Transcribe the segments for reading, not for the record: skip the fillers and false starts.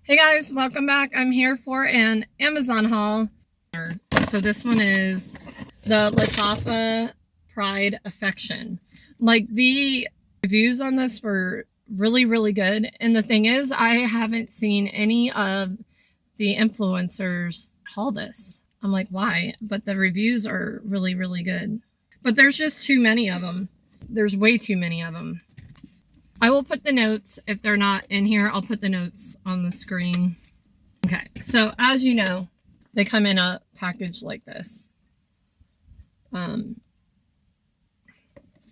Hey guys, welcome back. I'm here for an Amazon haul. So this one is the Lattafa Pride Affection. Like, the reviews on this were really good. And the thing is, I haven't seen any of the influencers haul this. I'm like, why? But the reviews are really good. But there's just too many of them. There's way too many of them. I will put the notes, if they're not in here, I'll put the notes on the screen. Okay, so as you know, they come in a package like this.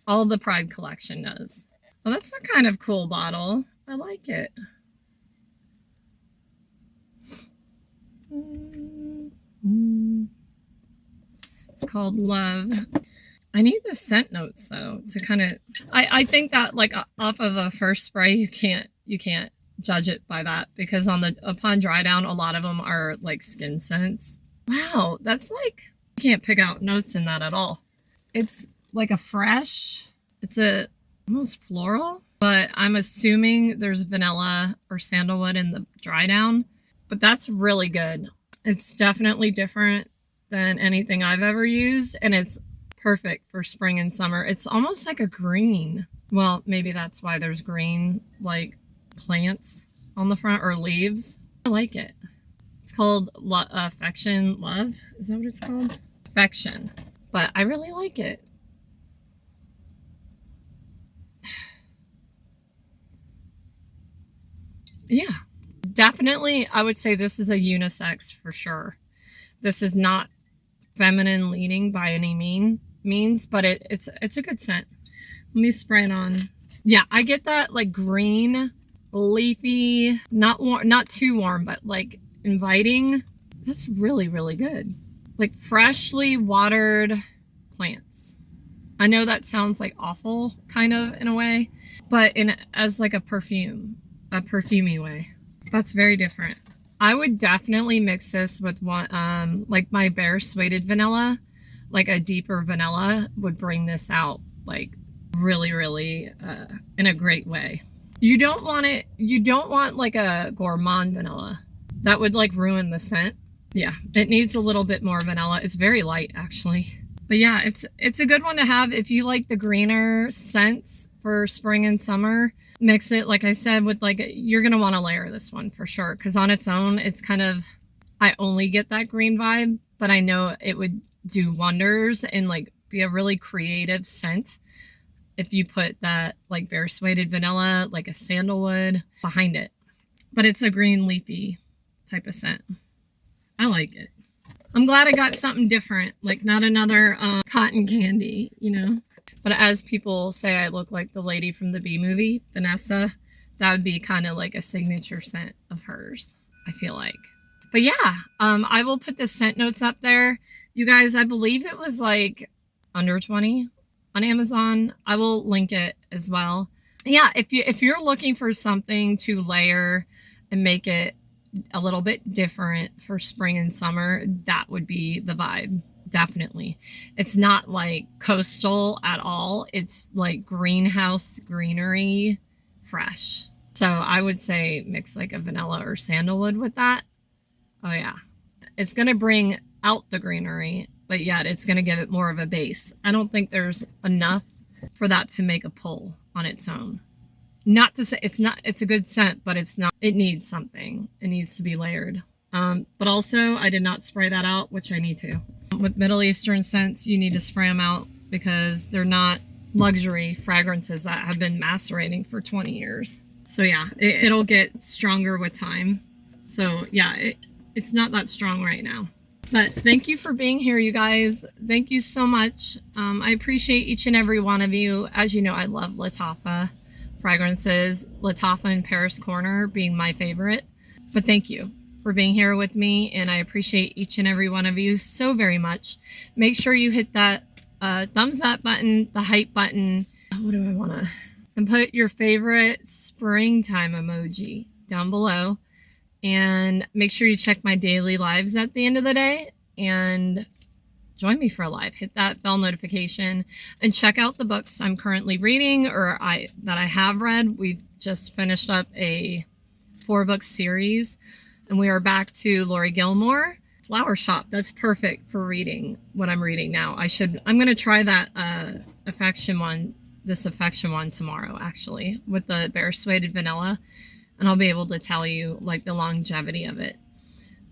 All the Pride collection does. Well, that's a kind of cool bottle. I like it. It's called Love. I need the scent notes though to kind of. I think that like off of a first spray, you can't judge it by that, because upon dry down, a lot of them are like skin scents. Wow, that's like, you can't pick out notes in that at all. It's like a fresh. It's almost floral, but I'm assuming there's vanilla or sandalwood in the dry down. But that's really good. It's definitely different than anything I've ever used, and it's perfect for spring and summer. It's almost like a green. Well, maybe that's why there's green like plants on the front, or leaves. I like it. It's called Affection Love. Is that what it's called? Affection. But I really like it. Yeah, definitely. I would say this is a unisex for sure. This is not feminine leaning by any means, but it's a good scent. Let me spray it on. Yeah, I get that like green, leafy, not warm, not too warm, but like inviting. That's really good. Like freshly watered plants. I know that sounds like awful kind of in a way, but as like a perfumey way. That's very different. I would definitely mix this with one, like my Bare Suede vanilla. Like a deeper vanilla would bring this out like really in a great way. You don't want like a gourmand vanilla. That would like ruin the scent. Yeah, it needs a little bit more vanilla. It's very light actually. But yeah, it's a good one to have if you like the greener scents for spring and summer. Mix it, like I said, with like, you're gonna want to layer this one for sure, because on its own, it's kind of, I only get that green vibe, but I know it would do wonders and like be a really creative scent if you put that like Bare Suede vanilla, like a sandalwood behind it. But it's a green leafy type of scent. I like it. I'm glad I got something different, like not another cotton candy, you know. But as people say, I look like the lady from the Bee Movie, Vanessa. That would be kind of like a signature scent of hers, I feel like. But yeah, I will put the scent notes up there. You guys, I believe it was like under 20 on Amazon. I will link it as well. Yeah, if you're looking for something to layer and make it a little bit different for spring and summer, that would be the vibe. Definitely. It's not like coastal at all. It's like greenhouse greenery, fresh. So I would say mix like a vanilla or sandalwood with that. Oh yeah. It's going to bring out the greenery, but yet it's going to give it more of a base. I don't think there's enough for that to make a pull on its own. Not to say it's a good scent, but it's not, it needs something. It needs to be layered. But also I did not spray that out, which I need to. With Middle Eastern scents, you need to spray them out because they're not luxury fragrances that have been macerating for 20 years. So yeah, it'll get stronger with time. So yeah, it's not that strong right now. But thank you for being here, you guys. Thank you so much. I appreciate each and every one of you. As you know, I love Lattafa fragrances. Lattafa and Paris Corner being my favorite. But thank you for being here with me, and I appreciate each and every one of you so very much. Make sure you hit that thumbs up button, the hype button. What do I want to? And put your favorite springtime emoji down below. And make sure you check my daily lives at the end of the day and join me for a live. Hit that bell notification and check out the books I'm currently reading or that I have read. We've just finished up a 4-book series, and we are back to Lori Gilmore. Flower Shop. That's perfect for reading what I'm reading now. I'm going to try that this affection one tomorrow, actually, with the Bare Suede Vanilla, and I'll be able to tell you like the longevity of it.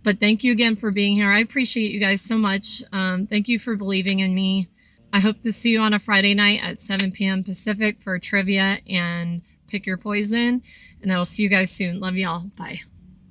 But thank you again for being here. I appreciate you guys so much. Thank you for believing in me. I hope to see you on a Friday night at 7 p.m. Pacific for trivia and Pick Your Poison. And I will see you guys soon. Love y'all. Bye.